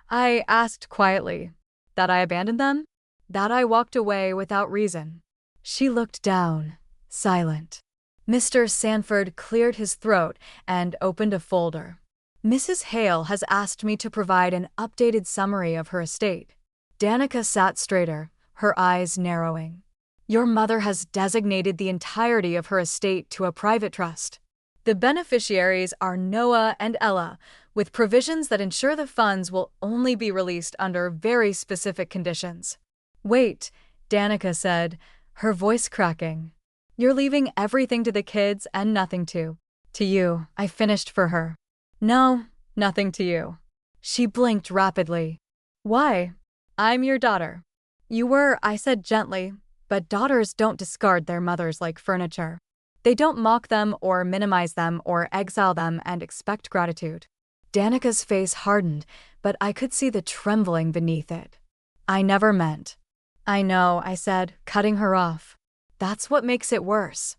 I asked quietly. "That I abandoned them? That I walked away without reason." She looked down, silent. Mr. Sanford cleared his throat and opened a folder. "Mrs. Hale has asked me to provide an updated summary of her estate." Danica sat straighter, her eyes narrowing. "Your mother has designated the entirety of her estate to a private trust. The beneficiaries are Noah and Ella, with provisions that ensure the funds will only be released under very specific conditions." "Wait," Danica said, her voice cracking. "You're leaving everything to the kids and nothing to you." I finished for her. "No, nothing to you." She blinked rapidly. "Why?" "I'm your daughter." "You were," I said gently, "but daughters don't discard their mothers like furniture. They don't mock them or minimize them or exile them and expect gratitude." Danica's face hardened, but I could see the trembling beneath it. "I never meant." "I know," I said, cutting her off. "That's what makes it worse."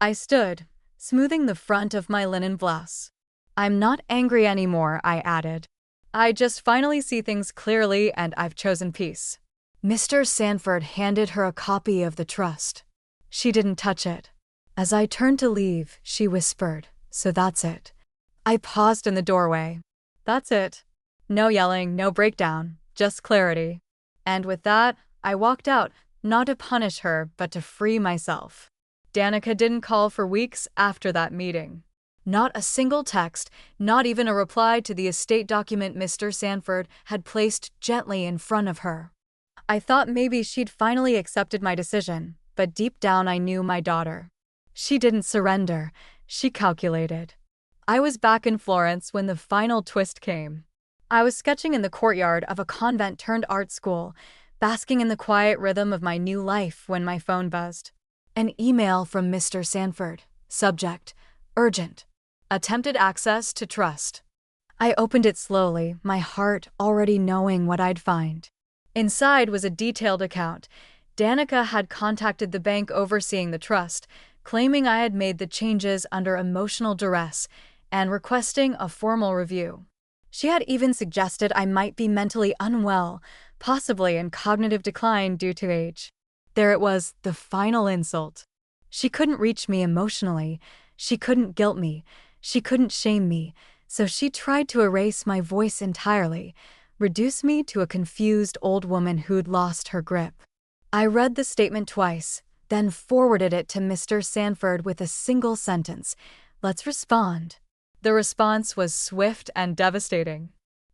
I stood, smoothing the front of my linen blouse. "I'm not angry anymore," I added. "I just finally see things clearly and I've chosen peace." Mr. Sanford handed her a copy of the trust. She didn't touch it. As I turned to leave, she whispered, "So that's it." I paused in the doorway. "That's it. No yelling, no breakdown, just clarity." And with that, I walked out, not to punish her, but to free myself. Danica didn't call for weeks after that meeting. Not a single text, not even a reply to the estate document Mr. Sanford had placed gently in front of her. I thought maybe she'd finally accepted my decision, but deep down I knew my daughter. She didn't surrender, she calculated. I was back in Florence when the final twist came. I was sketching in the courtyard of a convent-turned-art school, basking in the quiet rhythm of my new life when my phone buzzed. An email from Mr. Sanford. Subject: urgent. Attempted access to trust. I opened it slowly, my heart already knowing what I'd find. Inside was a detailed account. Danica had contacted the bank overseeing the trust, claiming I had made the changes under emotional duress and requesting a formal review. She had even suggested I might be mentally unwell, possibly in cognitive decline due to age. There it was, the final insult. She couldn't reach me emotionally, she couldn't guilt me, she couldn't shame me, so she tried to erase my voice entirely, reduce me to a confused old woman who'd lost her grip. I read the statement twice, then forwarded it to Mr. Sanford with a single sentence: "Let's respond." The response was swift and devastating.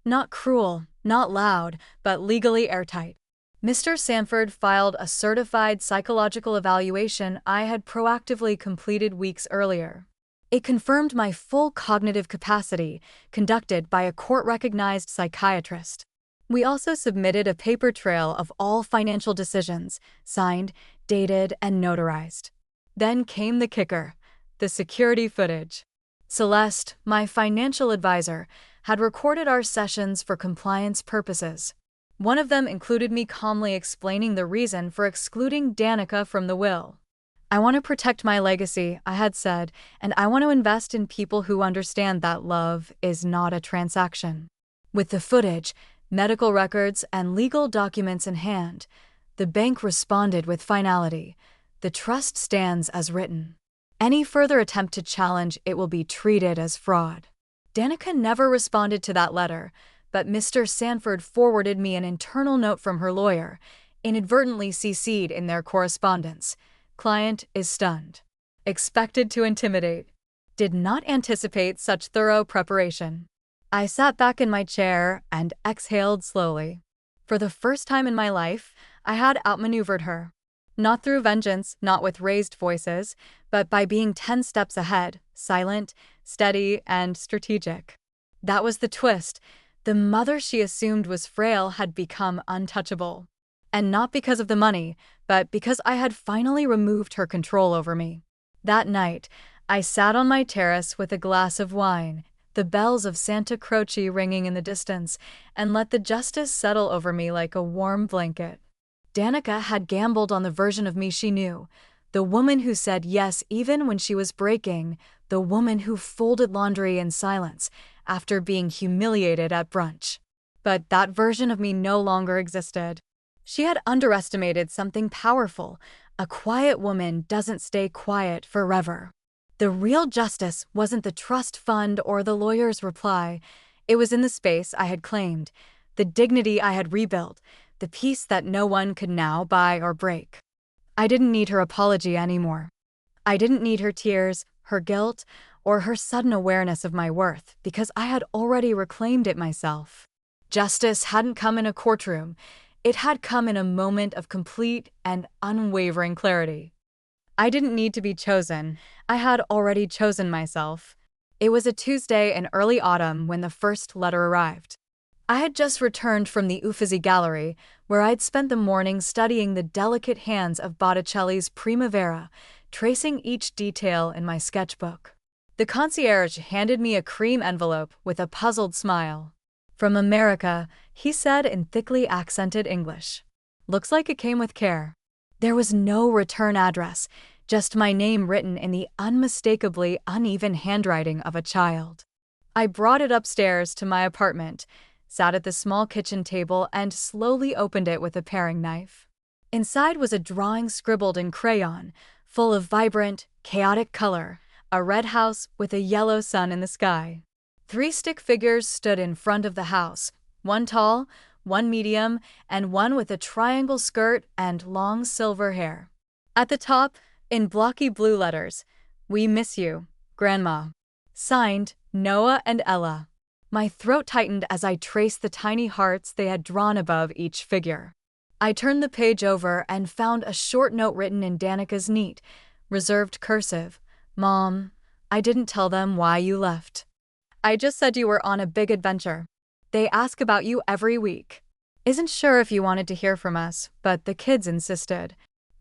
Not cruel, not loud, but legally airtight. Mr. Sanford filed a certified psychological evaluation I had proactively completed weeks earlier. It confirmed my full cognitive capacity, conducted by a court-recognized psychiatrist. We also submitted a paper trail of all financial decisions, signed, dated, and notarized. Then came the kicker: the security footage. Celeste, my financial advisor, had recorded our sessions for compliance purposes. One of them included me calmly explaining the reason for excluding Danica from the will. "I want to protect my legacy," I had said, "and I want to invest in people who understand that love is not a transaction." With the footage, medical records, and legal documents in hand, the bank responded with finality: "The trust stands as written. Any further attempt to challenge it will be treated as fraud." Danica never responded to that letter, but Mr. Sanford forwarded me an internal note from her lawyer, inadvertently CC'd in their correspondence. "Client is stunned. Expected to intimidate. Did not anticipate such thorough preparation." I sat back in my chair and exhaled slowly. For the first time in my life, I had outmaneuvered her. Not through vengeance, not with raised voices, but by being 10 steps ahead, silent, steady, and strategic. That was the twist. The mother she assumed was frail had become untouchable. And not because of the money, but because I had finally removed her control over me. That night, I sat on my terrace with a glass of wine, the bells of Santa Croce ringing in the distance, and let the justice settle over me like a warm blanket. Danica had gambled on the version of me she knew, the woman who said yes even when she was breaking, the woman who folded laundry in silence after being humiliated at brunch. But that version of me no longer existed. She had underestimated something powerful. A quiet woman doesn't stay quiet forever. The real justice wasn't the trust fund or the lawyer's reply. It was in the space I had claimed, the dignity I had rebuilt, the peace that no one could now buy or break. I didn't need her apology anymore. I didn't need her tears, her guilt, or her sudden awareness of my worth, because I had already reclaimed it myself. Justice hadn't come in a courtroom. It had come in a moment of complete and unwavering clarity. I didn't need to be chosen. I had already chosen myself. It was a Tuesday in early autumn when the first letter arrived. I had just returned from the Uffizi Gallery, where I'd spent the morning studying the delicate hands of Botticelli's Primavera, tracing each detail in my sketchbook. The concierge handed me a cream envelope with a puzzled smile. "From America," he said in thickly accented English. "Looks like it came with care." There was no return address, just my name written in the unmistakably uneven handwriting of a child. I brought it upstairs to my apartment, sat at the small kitchen table, and slowly opened it with a paring knife. Inside was a drawing scribbled in crayon, full of vibrant, chaotic color, a red house with a yellow sun in the sky. 3 stick figures stood in front of the house, one tall, one medium, and one with a triangle skirt and long silver hair. At the top, in blocky blue letters, "We miss you, Grandma." Signed, Noah and Ella. My throat tightened as I traced the tiny hearts they had drawn above each figure. I turned the page over and found a short note written in Danica's neat, reserved cursive. "Mom, I didn't tell them why you left. I just said you were on a big adventure. They ask about you every week. Isn't sure if you wanted to hear from us, but the kids insisted.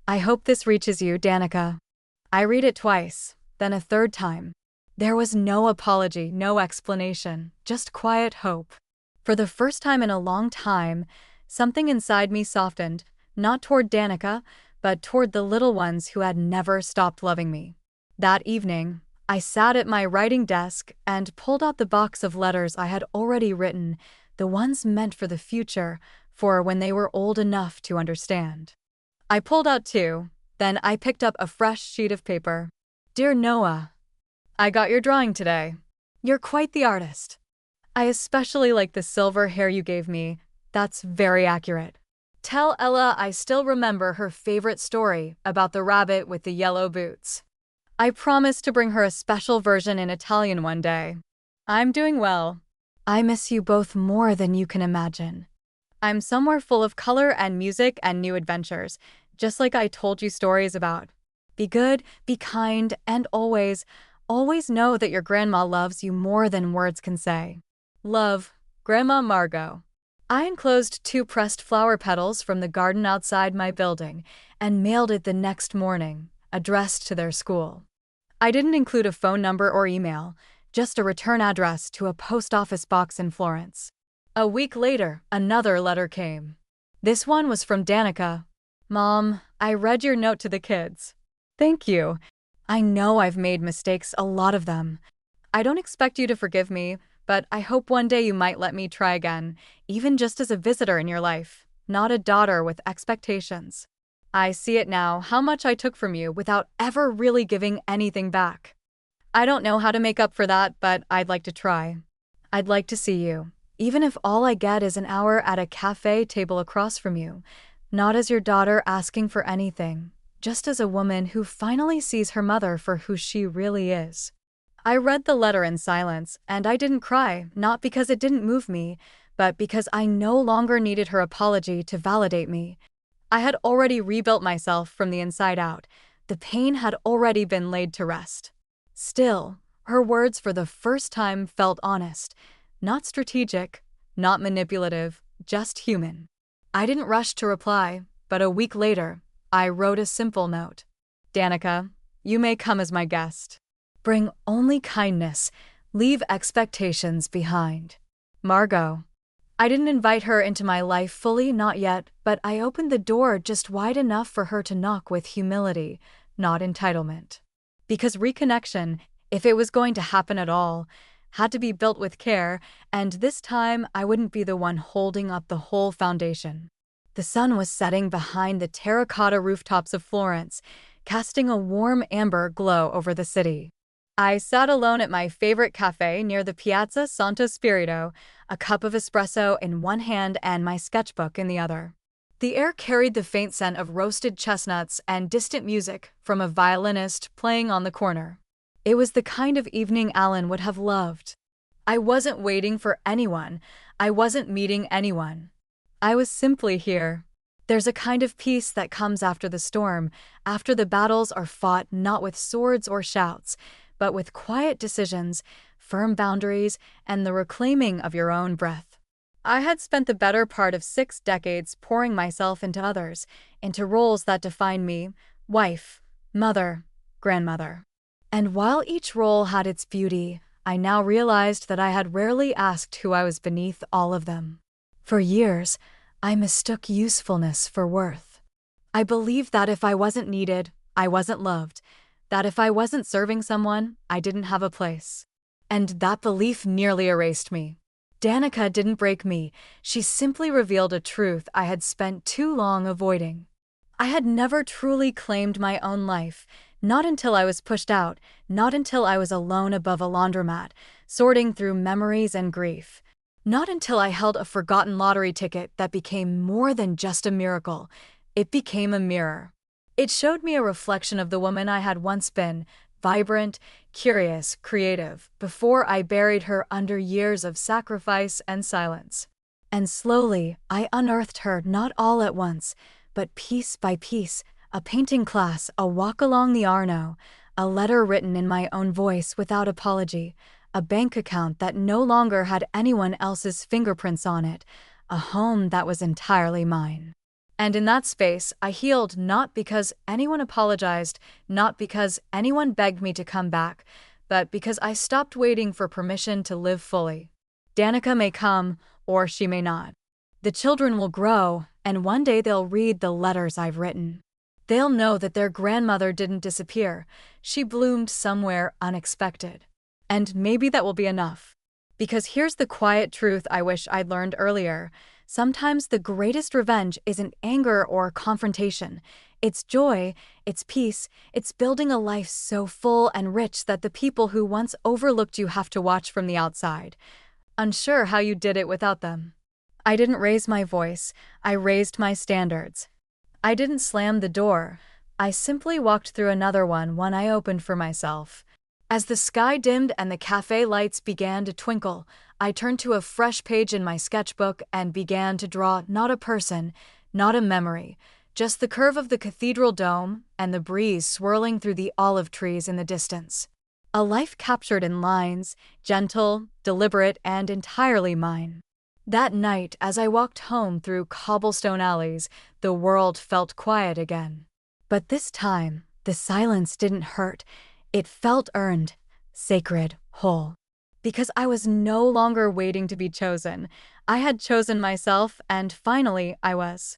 I hope this reaches you, Danica. I read it twice, then a third time. There was no apology, no explanation, just quiet hope. For the first time in a long time, something inside me softened, not toward Danica, but toward the little ones who had never stopped loving me. That evening, I sat at my writing desk and pulled out the box of letters I had already written, the ones meant for the future, for when they were old enough to understand. I pulled out two, then I picked up a fresh sheet of paper. Dear Noah, I got your drawing today. You're quite the artist. I especially like the silver hair you gave me. That's very accurate. Tell Ella I still remember her favorite story about the rabbit with the yellow boots. I promise to bring her a special version in Italian one day. I'm doing well. I miss you both more than you can imagine. I'm somewhere full of color and music and new adventures, just like I told you stories about. Be good, be kind, and always know that your grandma loves you more than words can say. Love, Grandma Margot. I enclosed 2 pressed flower petals from the garden outside my building and mailed it the next morning, addressed to their school. I didn't include a phone number or email, just a return address to a post office box in Florence. A week later, another letter came. This one was from Danica. Mom, I read your note to the kids. Thank you. I know I've made mistakes, a lot of them. I don't expect you to forgive me, but I hope one day you might let me try again, even just as a visitor in your life, not a daughter with expectations. I see it now, how much I took from you without ever really giving anything back. I don't know how to make up for that, but I'd like to try. I'd like to see you, even if all I get is an hour at a cafe table across from you, not as your daughter asking for anything, just as a woman who finally sees her mother for who she really is. I read the letter in silence, and I didn't cry, not because it didn't move me, but because I no longer needed her apology to validate me. I had already rebuilt myself from the inside out. The pain had already been laid to rest. Still, her words for the first time felt honest, not strategic, not manipulative, just human. I didn't rush to reply, but a week later, I wrote a simple note. Danica, you may come as my guest. Bring only kindness, leave expectations behind. Margot. I didn't invite her into my life fully, not yet, but I opened the door just wide enough for her to knock with humility, not entitlement. Because reconnection, if it was going to happen at all, had to be built with care, and this time I wouldn't be the one holding up the whole foundation. The sun was setting behind the terracotta rooftops of Florence, casting a warm amber glow over the city. I sat alone at my favorite cafe near the Piazza Santo Spirito, a cup of espresso in one hand and my sketchbook in the other. The air carried the faint scent of roasted chestnuts and distant music from a violinist playing on the corner. It was the kind of evening Alan would have loved. I wasn't waiting for anyone. I wasn't meeting anyone. I was simply here. There's a kind of peace that comes after the storm, after the battles are fought not with swords or shouts, but with quiet decisions, firm boundaries, and the reclaiming of your own breath. I had spent the better part of 6 decades pouring myself into others, into roles that define me: wife, mother, grandmother. And while each role had its beauty, I now realized that I had rarely asked who I was beneath all of them. For years, I mistook usefulness for worth. I believed that if I wasn't needed, I wasn't loved, that if I wasn't serving someone, I didn't have a place. And that belief nearly erased me. Danica didn't break me, she simply revealed a truth I had spent too long avoiding. I had never truly claimed my own life, not until I was pushed out, not until I was alone above a laundromat, sorting through memories and grief. Not until I held a forgotten lottery ticket that became more than just a miracle. It became a mirror. It showed me a reflection of the woman I had once been, vibrant, curious, creative, before I buried her under years of sacrifice and silence. And slowly, I unearthed her, not all at once, but piece by piece, a painting class, a walk along the Arno, a letter written in my own voice without apology, a bank account that no longer had anyone else's fingerprints on it, a home that was entirely mine. And in that space, I healed not because anyone apologized, not because anyone begged me to come back, but because I stopped waiting for permission to live fully. Danica may come, or she may not. The children will grow, and one day they'll read the letters I've written. They'll know that their grandmother didn't disappear. She bloomed somewhere unexpected. And maybe that will be enough. Because here's the quiet truth I wish I'd learned earlier. Sometimes the greatest revenge isn't anger or confrontation. It's joy, it's peace, it's building a life so full and rich that the people who once overlooked you have to watch from the outside, unsure how you did it without them. I didn't raise my voice, I raised my standards. I didn't slam the door, I simply walked through another one I opened for myself. As the sky dimmed and the cafe lights began to twinkle, I turned to a fresh page in my sketchbook and began to draw not a person, not a memory, just the curve of the cathedral dome and the breeze swirling through the olive trees in the distance. A life captured in lines, gentle, deliberate, and entirely mine. That night, as I walked home through cobblestone alleys, the world felt quiet again. But this time, the silence didn't hurt. It felt earned, sacred, whole. Because I was no longer waiting to be chosen. I had chosen myself, and finally I was.